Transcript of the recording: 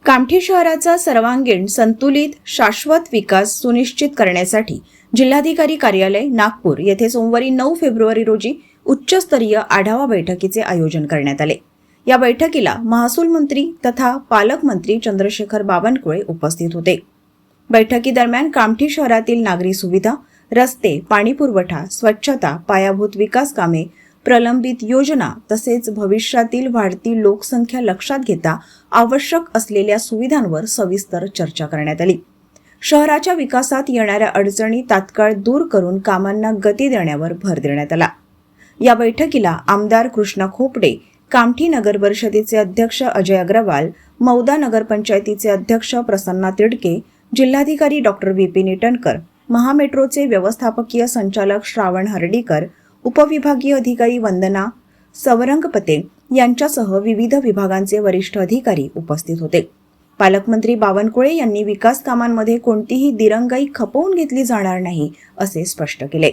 कामठी शहराचा सर्वांगीण संतुलित शाश्वत विकास सुनिश्चित करण्यासाठी जिल्हाधिकारी कार्यालय नागपूर येथे सोमवारी 9 फेब्रुवारी रोजी उच्चस्तरीय आढावा बैठकीचे आयोजन करण्यात आले। या बैठकीला महसूल मंत्री तथा पालकमंत्री चंद्रशेखर बावनकुळे उपस्थित होते। बैठकीदरम्यान कामठी शहरातील नागरी सुविधा, रस्ते, पाणीपुरवठा, स्वच्छता, पायाभूत विकास कामे, प्रलंबित योजना तसेच भविष्यातील वाढती लोकसंख्या लक्षात घेता आवश्यक असलेल्या सुविधांवर सविस्तर चर्चा करण्यात आली। शहराच्या विकासात येणाऱ्या अडचणी तात्काळ दूर करून कामांना गती देण्यावर भर देण्यात आला। या बैठकीला आमदार कृष्णा खोपडे, कामठी नगर परिषदेचे अध्यक्ष अजय अग्रवाल, मौदा नगरपंचायतीचे अध्यक्ष प्रसन्ना तिडके, जिल्हाधिकारी डॉक्टर VP निटणकर, महामेट्रोचे व्यवस्थापकीय संचालक श्रावण हर्डीकर, उपविभागीय अधिकारी वंदना सवरंगपते यांच्यासह विविध विभागांचे वरिष्ठ अधिकारी उपस्थित होते। पालकमंत्री बावनकुळे यांनी विकास कामांमध्ये कोणतीही दिरंगाई खपवून घेतली जाणार नाही असे स्पष्ट केले।